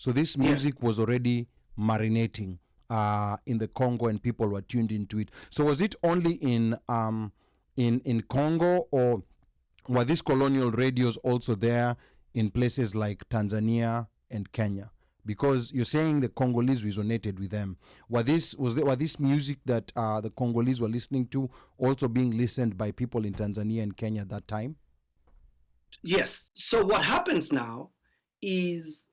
So this music was already marinating in the Congo, and people were tuned into it. So was it only in Congo, or were these colonial radios also there in places like Tanzania and Kenya? Because you're saying the Congolese resonated with them. Were this music that the Congolese were listening to also being listened by people in Tanzania and Kenya at that time? Yes. So what happens now is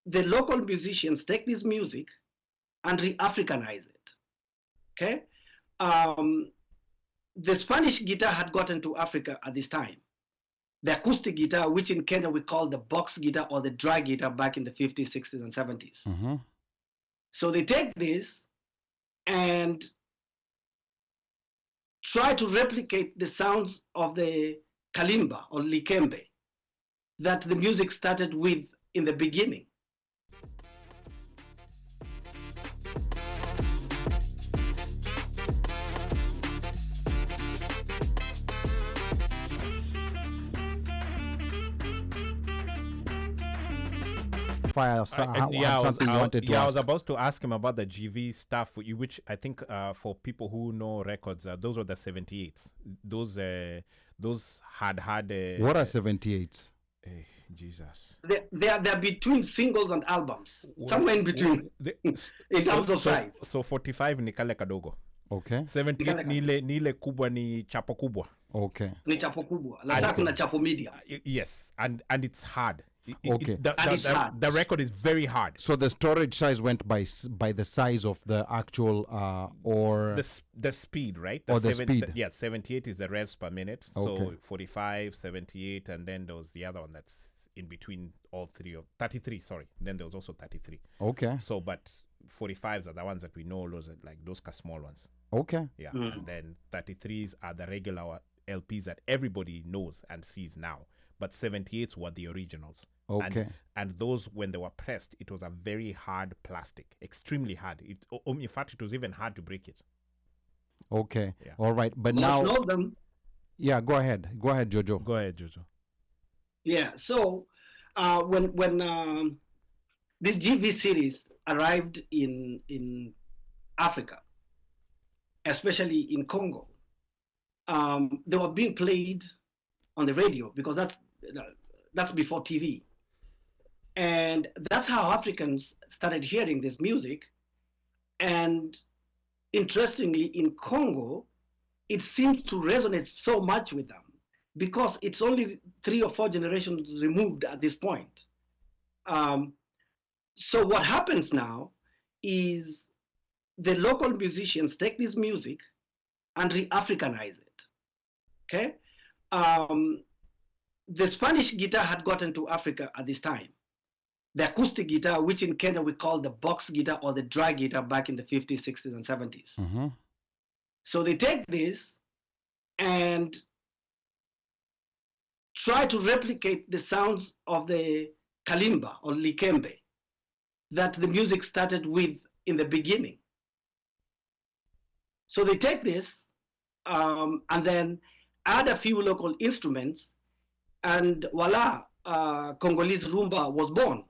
the local musicians take this music and re-Africanize it. Okay? The Spanish guitar had gotten to Africa at this time. The acoustic guitar, which in Kenya we call the box guitar or the dry guitar back in the 50s, 60s, and 70s. Mm-hmm. So they take this and try to replicate the sounds of the kalimba or likembe that the music started with in the beginning. I was about to ask him about the GV stuff, which I think for people who know records, those were the 78s. Those had. What are 78s? Jesus. They're between singles and albums. Somewhere in between. In terms of size. So 45 ni kale kadogo. Okay. 78 ni ile kubwa ni chapo kubwa. Okay. Ni chapo kubwa. Lazima kuna chapo media. Yes, and it's hard. Okay. The record is very hard. So the storage size went by the size of the actual or the speed, right? The speed. 78 is the revs per minute. Okay. So 45, 78, and then there was the other one that's in between all three of 33. Sorry, then there was also 33. Okay. So, but 45s are the ones that we know. Those are like those small ones. Okay. Yeah, and then 33s are the regular LPs that everybody knows and sees now. But 78s were the originals. Okay. And those, when they were pressed, it was a very hard plastic, extremely hard. In fact, it was even hard to break it. Okay. Yeah. All right. But now... Yeah, go ahead. Go ahead, Jojo. Go ahead, Jojo. Yeah. So when this GV series arrived in Africa, especially in Congo, they were being played on the radio because that's before TV. And that's how Africans started hearing this music. And interestingly, in Congo, it seems to resonate so much with them because it's only 3 or 4 generations removed at this point. So what happens now is the local musicians take this music and re-Africanize it. Okay? The Spanish guitar had gotten to Africa at this time. The acoustic guitar, which in Kenya we call the box guitar or the dry guitar back in the 50s, 60s, and 70s. Mm-hmm. So they take this and try to replicate the sounds of the kalimba or likembe that the music started with in the beginning. So they take this and then add a few local instruments, and voila, Congolese rumba was born.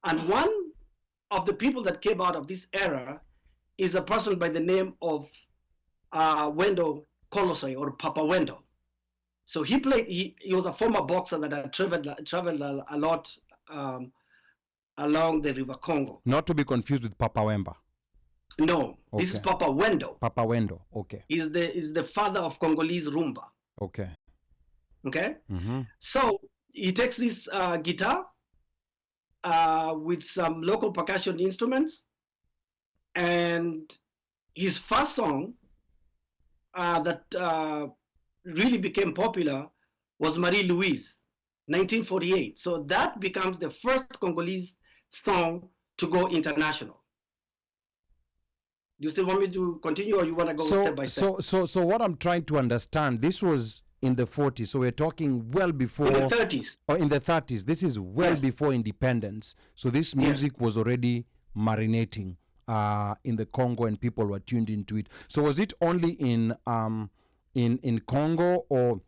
And one of the people that came out of this era is a person by the name of Wendo Kolosai, or Papa Wendo. So he was a former boxer that had traveled a lot along the River Congo. Not to be confused with Papa Wemba. No, okay. This is Papa Wendo. Papa Wendo, okay. He's the father of Congolese rumba. Okay. Okay? Mm-hmm. So he takes this guitar with some local percussion instruments, and his first song that really became popular was Marie Louise, 1948. So that becomes the first Congolese song to go international. Do you still want me to continue, or you want to go step by step? So what I'm trying to understand, this was in the 40s, so we're talking well before... In the 30s. Or in the 30s. This is well before independence. So this music was already marinating in the Congo, and people were tuned into it. So was it only in Congo, or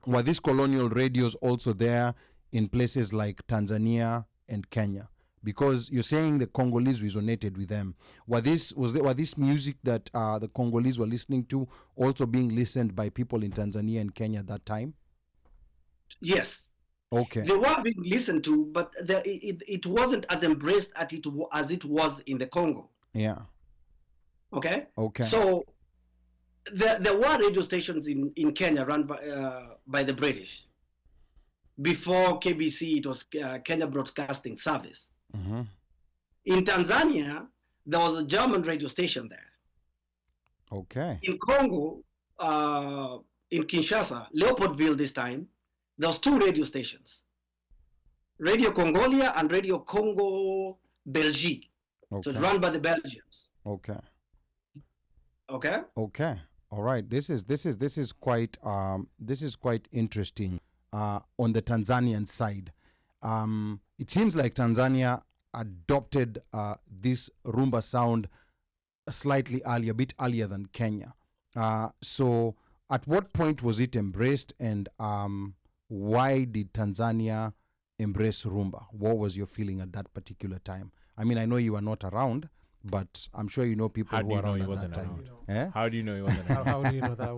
were these colonial radios also there in places like Tanzania and Kenya? because you're saying the Congolese resonated with them. Were this music that the Congolese were listening to also being listened by people in Tanzania and Kenya at that time? Yes. Okay. They were being listened to, but it wasn't as embraced as it was in the Congo. Yeah. Okay. Okay. So there were radio stations in Kenya run by the British. Before KBC, it was Kenya Broadcasting Service. Mm-hmm. In Tanzania, there was a German radio station there. Okay. In Congo, in Kinshasa, Leopoldville this time, there was 2 radio stations. Radio Congolia and Radio Congo Belgique. Okay. So it's run by the Belgians. Okay. Okay. Okay. All right. This is quite interesting on the Tanzanian side. It seems like Tanzania adopted this rumba sound slightly earlier, a bit earlier than Kenya. So at what point was it embraced, and why did Tanzania embrace rumba? What was your feeling at that particular time? I mean, I know you were not around, but I'm sure you know people who were around at that time. How do you know he wasn't around? How do you know that?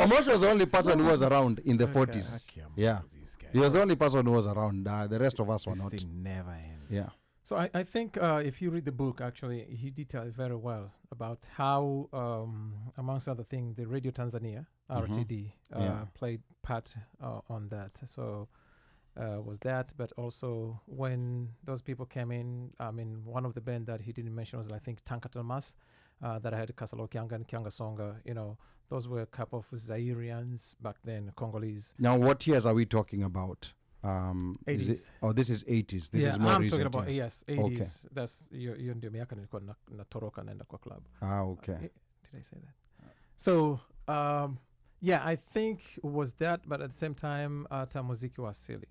Omosh was the only person who was around in the 40s. Yeah. He was the only person who was around. The rest of us were not. This thing never ends. Yeah. So I think if you read the book, actually, he detailed very well about how, amongst other things, the Radio Tanzania, RTD, played part on that. So was that, but also when those people came in, I mean, one of the band that he didn't mention was, I think, Tankatalmas, that I had Kasalo Kyanga and Kyanga Songa. You know, those were a couple of Zairians back then, Congolese. Now, what years are we talking about? 80s. This is 80s. This is more I'm recent. talking about, yes, 80s. Okay. That's hiyo ndio miaka nilikuwa natoroka naenda kwa club. Okay. Did I say that? So, yeah, I think it was that, but at the same time, hata muziki wa asili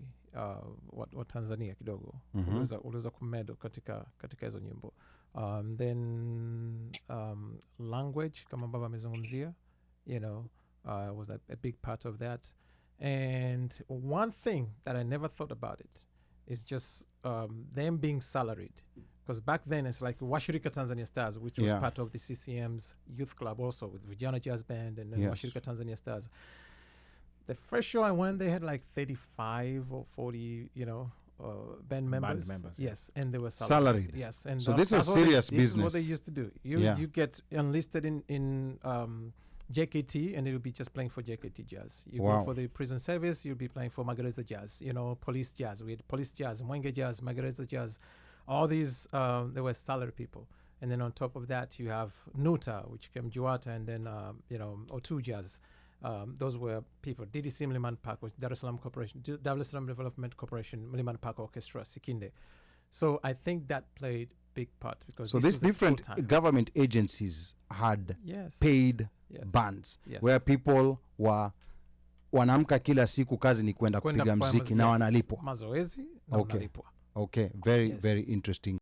wa Tanzania kidogo uliweza kumedo katika hizo nyimbo. Then language, kama baba amezungumzia, you know, was a big part of that. And one thing that I never thought about it is just them being salaried. Because back then it's like Washirika Tanzania Stars, which was part of the CCM's youth club also, with Vijana Jazz Band and then Washirika Tanzania Stars. The first show I went, they had like 35 or 40, you know, band members. Yes, and they were salaried. Yes, and so this was serious business. This is what they used to do. You get enlisted in JKT, and it'll be just playing for JKT Jazz. You go for the prison service, you'll be playing for Magereza Jazz, you know, police jazz. We had police jazz, Mwenge Jazz, Magereza Jazz. All these, they were salary people. And then on top of that, you have Nuta, which came Juata, and then, you know, O2 Jazz. Those were people. DDC Mliman Park was Dar es Salaam Corporation, Dar es Salaam Development Corporation, Mliman Park Orchestra, Sikinde. So I think that played big part, because so these different government agencies had paid bands where people were wanamka kila siku, kazi ni kwenda kupiga muziki na wanalipwa. Mazoezi na wanalipwa. Okay, very very interesting.